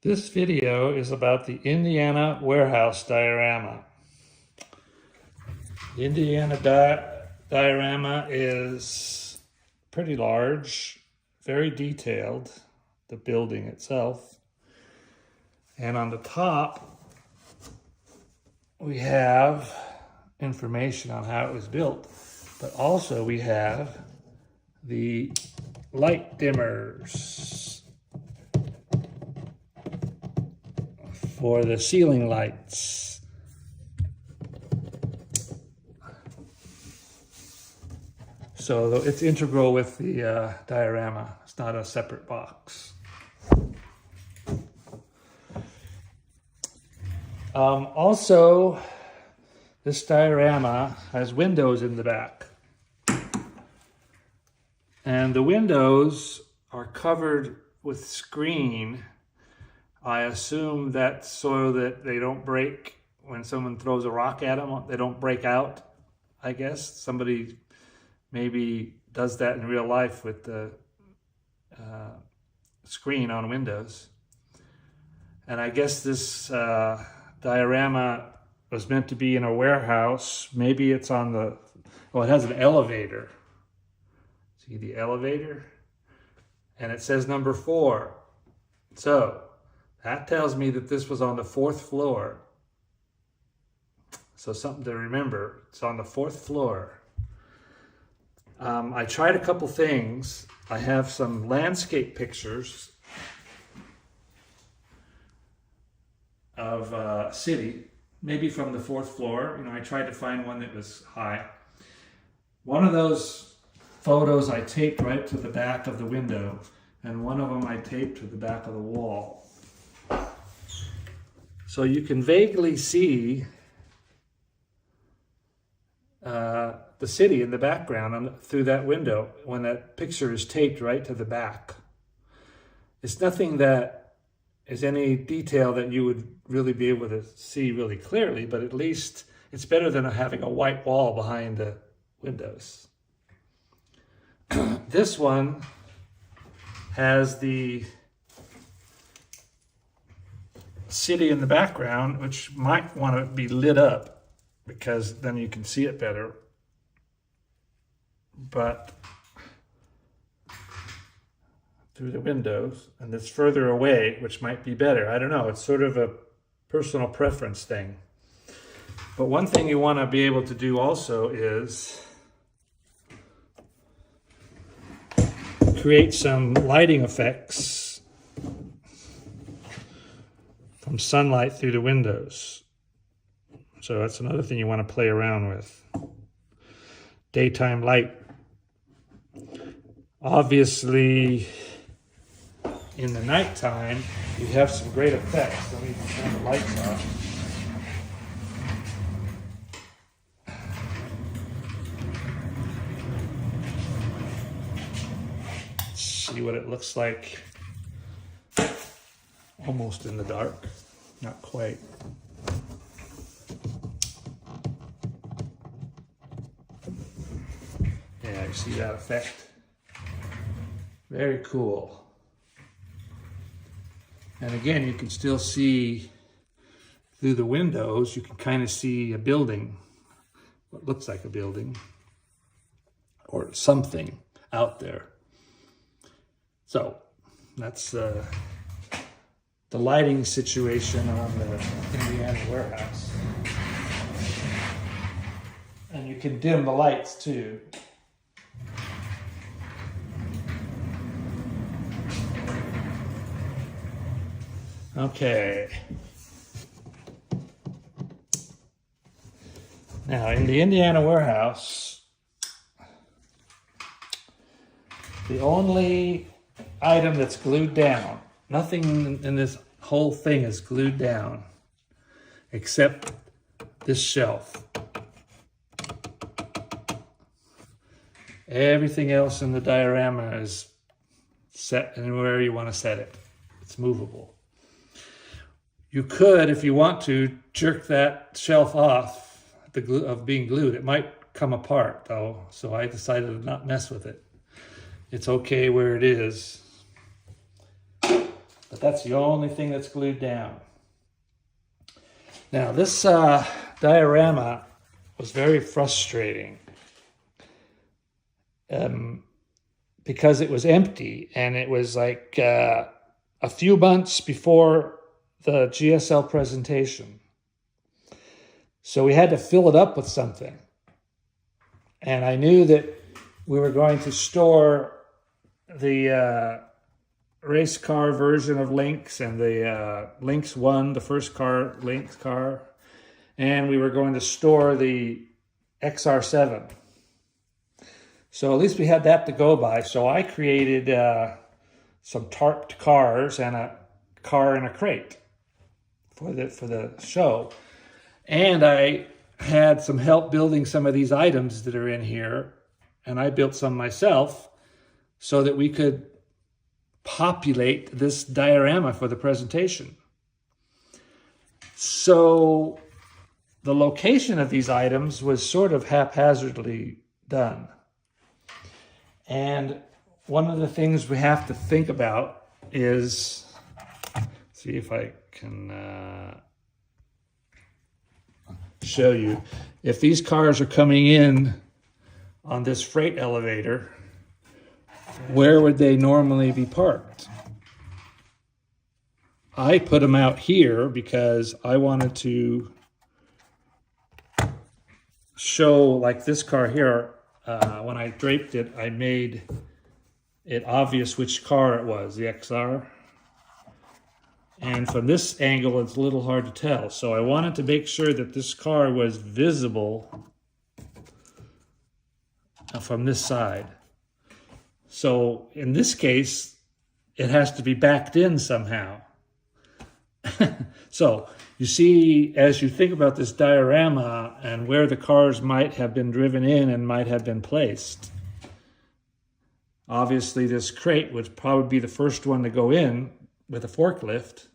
This video is about the Indiana warehouse diorama. The Indiana diorama is pretty large, very detailed, the building itself. And on the top, we have information on how it was built, but also we have the light dimmers for the ceiling lights. So it's integral with the diorama. It's not a separate box. Also, this diorama has windows in the back. And the windows are covered with screen. I assume that's so that they don't break when someone throws a rock at them. They don't break out, I guess. Somebody maybe does that in real life with the screen on windows. And I guess this diorama was meant to be in a warehouse. Maybe it's on the, well, it has an elevator. See the elevator? And it says number 4. So that tells me that this was on the 4th floor. So something to remember, it's on the 4th floor. I tried a couple things. I have some landscape pictures of a city, maybe from the 4th floor. You know, I tried to find one that was high. One of those photos I taped right to the back of the window, and one of them I taped to the back of the wall. So you can vaguely see the city in the background through that window when that picture is taped right to the back. It's nothing that is any detail that you would really be able to see really clearly, but at least it's better than having a white wall behind the windows. This one has the city in the background, which might want to be lit up because then you can see it better. But through the windows, and it's further away, which might be better. I don't know. It's sort of a personal preference thing. But one thing you want to be able to do also is create some lighting effects from sunlight through the windows. So that's another thing you want to play around with. Daytime light. Obviously, in the nighttime, you have some great effects. Let me turn the lights off. See what it looks like almost in the dark, not quite. Yeah, you see that effect? Very cool. And again, you can still see through the windows, you can kind of see a building, what looks like a building, or something out there. So that's the lighting situation on the Indiana warehouse. And you can dim the lights too. Okay. Now in the Indiana warehouse, the only item that's glued down, nothing in this whole thing is glued down except this shelf. Everything else in the diorama is set anywhere you want to set it. It's movable. You could, if you want to, jerk that shelf off of being glued. It might come apart though, so I decided to not mess with it. It's okay where it is. But that's the only thing that's glued down. Now this diorama was very frustrating because it was empty, and it was like a few months before the GSL presentation. So we had to fill it up with something. And I knew that we were going to store the race car version of LYNX and the LYNX 1, the first car, LYNX car. And we were going to store the XR7. So at least we had that to go by. So I created some tarped cars and a car in a crate for the show. And I had some help building some of these items that are in here. And I built some myself so that we could populate this diorama for the presentation. So the location of these items was sort of haphazardly done. And one of the things we have to think about is, see if I can show you, if these cars are coming in on this freight elevator, where would they normally be parked? I put them out here because I wanted to show, like this car here, when I draped it, I made it obvious which car it was, the XR. And from this angle, it's a little hard to tell. So I wanted to make sure that this car was visible from this side. So in this case, it has to be backed in somehow. So you see, as you think about this diorama and where the cars might have been driven in and might have been placed, obviously this crate would probably be the first one to go in with a forklift.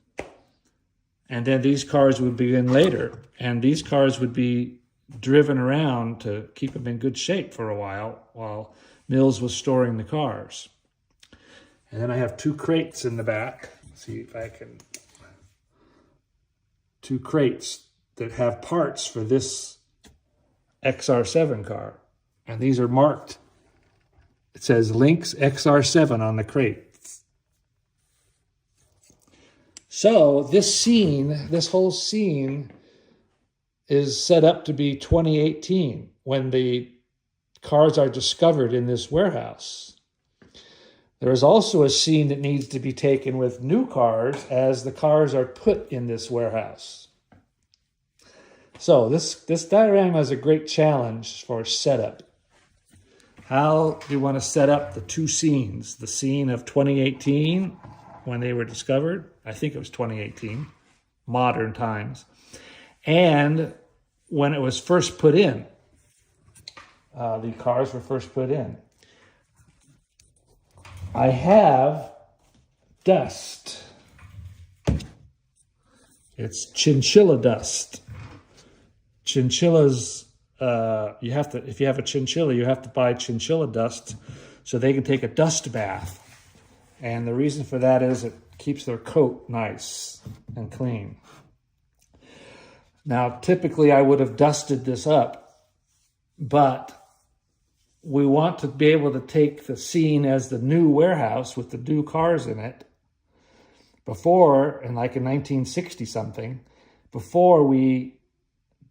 And then these cars would be in later. And these cars would be driven around to keep them in good shape for a while Mills was storing the cars. And then I have two crates in the back. Let's see if I can... Two crates that have parts for this XR7 car. And these are marked. It says LYNX XR7 on the crate. So this scene, this whole scene is set up to be 2018 when the cars are discovered in this warehouse. There is also a scene that needs to be taken with new cars as the cars are put in this warehouse. So this diorama is a great challenge for setup. How do you want to set up the two scenes? The scene of 2018 when they were discovered, I think it was 2018, modern times, and when it was first put in. The cars were first put in. I have dust. It's chinchilla dust. Chinchillas, if you have a chinchilla, you have to buy chinchilla dust so they can take a dust bath. And the reason for that is it keeps their coat nice and clean. Now, typically I would have dusted this up, but we want to be able to take the scene as the new warehouse with the new cars in it before, and like in 1960 something, before we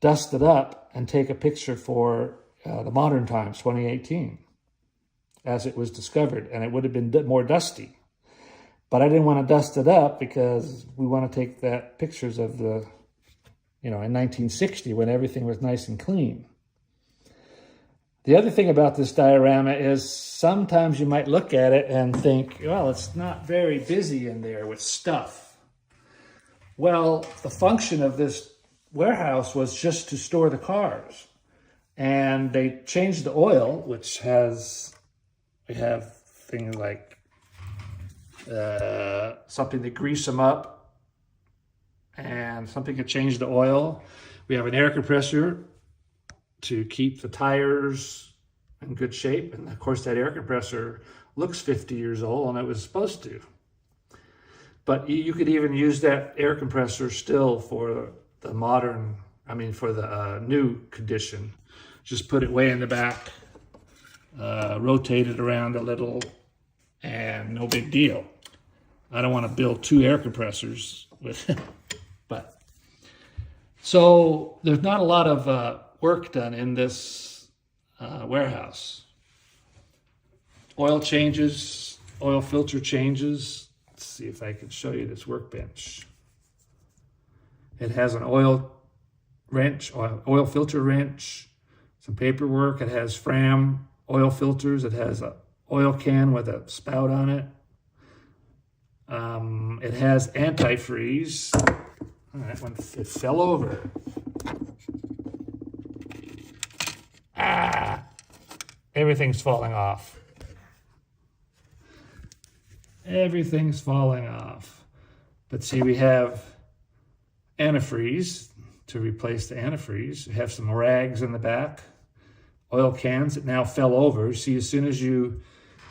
dust it up and take a picture for the modern times, 2018, as it was discovered. And it would have been more dusty. But I didn't want to dust it up because we want to take that pictures of the, in 1960 when everything was nice and clean. The other thing about this diorama is sometimes you might look at it and think, well, it's not very busy in there with stuff. Well, the function of this warehouse was just to store the cars. And they changed the oil, which we have things like something to grease them up and something to change the oil. We have an air compressor to keep the tires in good shape. And of course that air compressor looks 50 years old and it was supposed to. But you could even use that air compressor still for the modern, for the new condition. Just put it way in the back, rotate it around a little, and no big deal. I don't want to build 2 air compressors with it. But so there's not a lot of work done in this warehouse. Oil changes, oil filter changes. Let's see if I can show you this workbench. It has an oil wrench, oil filter wrench, some paperwork. It has Fram oil filters. It has an oil can with a spout on it. It has antifreeze. Oh, that one, it fell over. Everything's falling off. Everything's falling off. But see, we have antifreeze to replace the antifreeze. We have some rags in the back. Oil cans that now fell over. See, as soon as you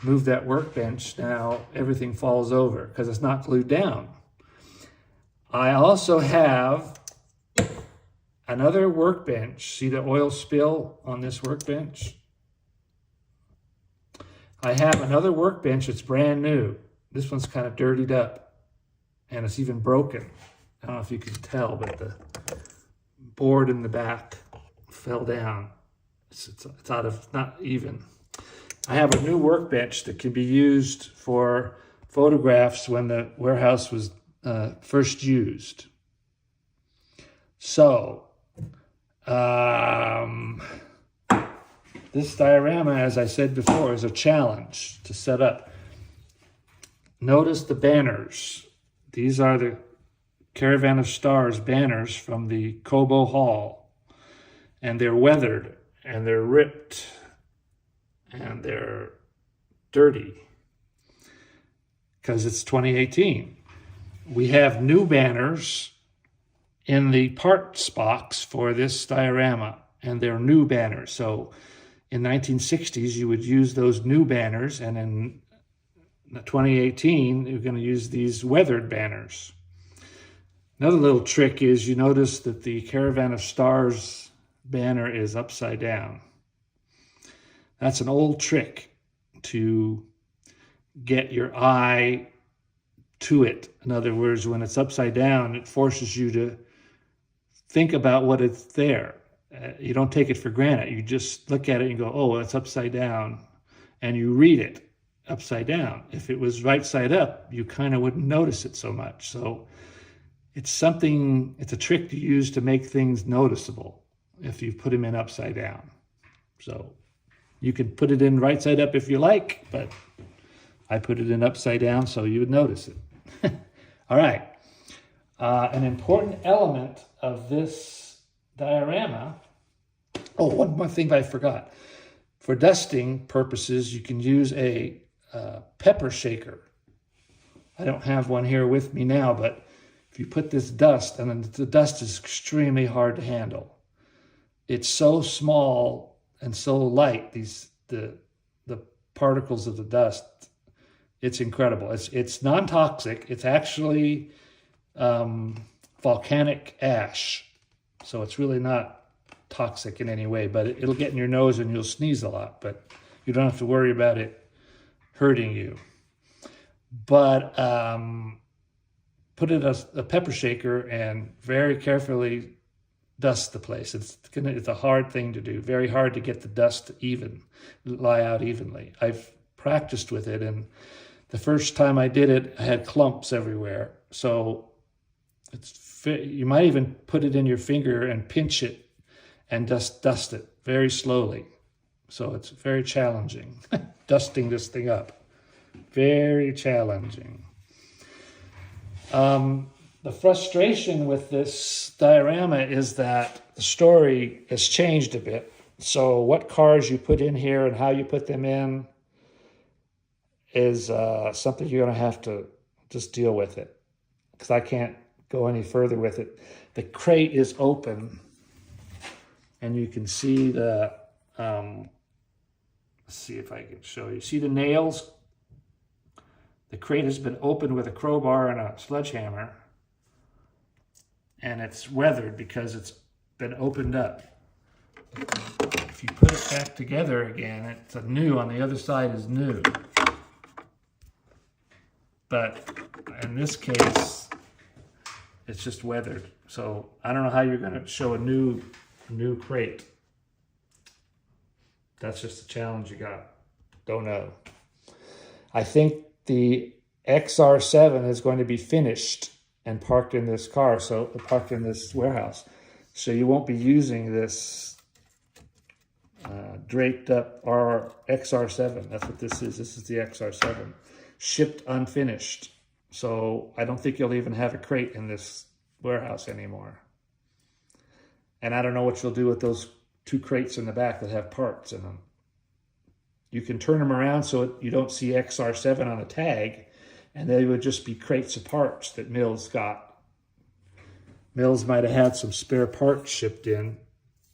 move that workbench, now everything falls over because it's not glued down. I also have another workbench. See the oil spill on this workbench? I have another workbench that's brand new. This one's kind of dirtied up and it's even broken. I don't know if you can tell, but the board in the back fell down. It's out of, not even. I have a new workbench that can be used for photographs when the warehouse was first used. So, this diorama, as I said before, is a challenge to set up. Notice the banners. These are the Caravan of Stars banners from the Cobo Hall. And they're weathered, and they're ripped, and they're dirty because it's 2018. We have new banners in the parts box for this diorama, and they're new banners. So in 1960s, you would use those new banners, and in 2018, you're going to use these weathered banners. Another little trick is you notice that the Caravan of Stars banner is upside down. That's an old trick to get your eye to it. In other words, when it's upside down, it forces you to think about what it's there. You don't take it for granted. You just look at it and go, oh, it's upside down. And you read it upside down. If it was right side up, you kind of wouldn't notice it so much. So it's a trick to use to make things noticeable if you put them in upside down. So you could put it in right side up if you like, but I put it in upside down so you would notice it. All right. An important element of this diorama. Oh, one more thing I forgot. For dusting purposes, you can use a pepper shaker. I don't have one here with me now, but if you put this dust, and the dust is extremely hard to handle. It's so small and so light, the particles of the dust, it's incredible. It's non-toxic. It's actually volcanic ash. So it's really not toxic in any way, but it'll get in your nose and you'll sneeze a lot, but you don't have to worry about it hurting you. But put it as a pepper shaker and very carefully dust the place. It's a hard thing to do. Very hard to get the dust to lie out evenly. I've practiced with it, and the first time I did it, I had clumps everywhere. So you might even put it in your finger and pinch it and just dust it very slowly. So it's very challenging, dusting this thing up. Very challenging. The frustration with this diorama is that the story has changed a bit. So what cars you put in here and how you put them in is something you're going to have to just deal with it, because I can't go any further with it. The crate is open, and you can see the, let's see if I can show you. See the nails The crate has been opened with a crowbar and a sledgehammer, and it's weathered because it's been opened up. If you put it back together again, it's a new, on the other side is new. But in this case, it's just weathered. So I don't know how you're going to show a new crate. That's just a challenge you got. Don't know. I think the XR7 is going to be finished and parked in this car, so parked in this warehouse. So you won't be using this draped up XR7. That's what this is. This is the XR7. Shipped unfinished. So I don't think you'll even have a crate in this warehouse anymore. And I don't know what you'll do with those 2 crates in the back that have parts in them. You can turn them around so you don't see XR7 on a tag, and they would just be crates of parts that Mills got. Mills might have had some spare parts shipped in,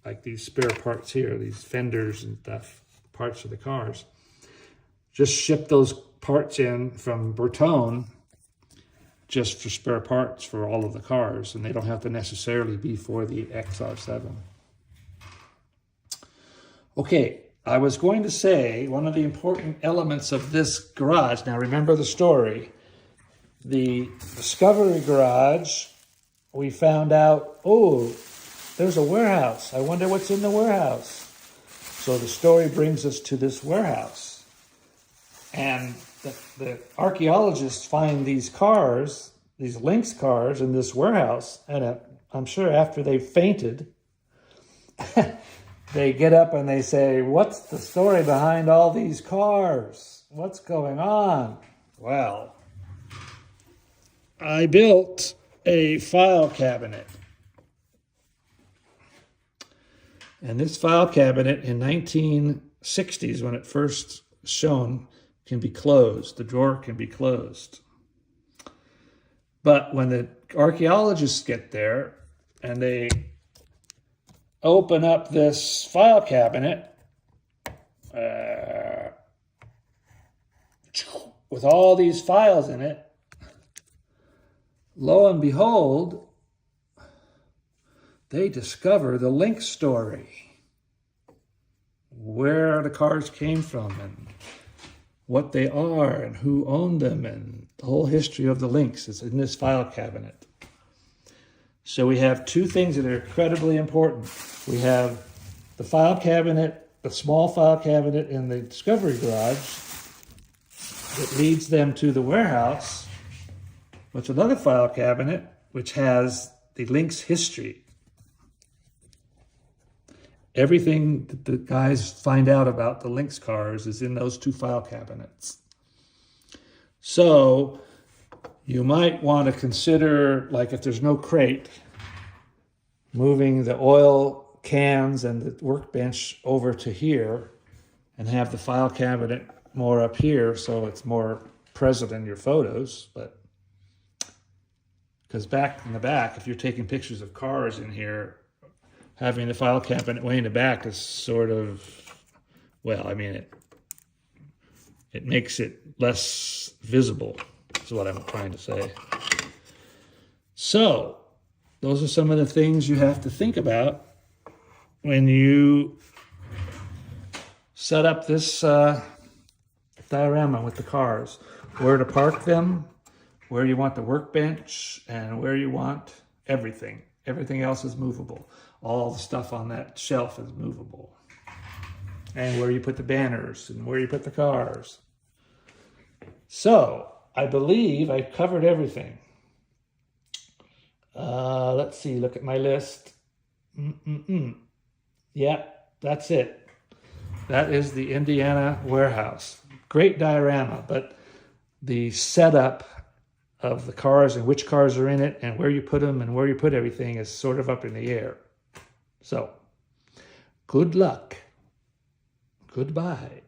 like these spare parts here, these fenders and stuff, parts of the cars. Just ship those parts in from Bertone just for spare parts for all of the cars, and they don't have to necessarily be for the XR7. Okay, I was going to say one of the important elements of this garage, now remember the story, the Discovery Garage, we found out, oh, there's a warehouse. I wonder what's in the warehouse. So the story brings us to this warehouse. And the archaeologists find these cars, these LYNX cars in this warehouse. And I'm sure after they've fainted, they get up and they say, what's the story behind all these cars? What's going on? Well, I built a file cabinet. And this file cabinet in 1960s, when it first shown, can be closed. The drawer can be closed. But when the archaeologists get there and they open up this file cabinet with all these files in it, lo and behold, they discover the LYNX story, where the cars came from and what they are and who owned them, and the whole history of the LYNX is in this file cabinet. So we have 2 things that are incredibly important. We have the file cabinet, the small file cabinet in the Discovery Garage that leads them to the warehouse, with another file cabinet which has the LYNX history. Everything that the guys find out about the LYNX cars is in those 2 file cabinets. So you might want to consider, like if there's no crate, moving the oil cans and the workbench over to here and have the file cabinet more up here so it's more present in your photos. But because back in the back, if you're taking pictures of cars in here, having the file cabinet way in the back is sort of, well, I mean, it makes it less visible, is what I'm trying to say. So, those are some of the things you have to think about when you set up this diorama with the cars. Where to park them, where you want the workbench, and where you want everything. Everything else is movable. All the stuff on that shelf is movable. And where you put the banners and where you put the cars. So, I believe I covered everything. Let's see, look at my list. Yeah, that's it. That is the Indiana warehouse. Great diorama, but the setup of the cars and which cars are in it and where you put them and where you put everything is sort of up in the air. So, good luck. Goodbye.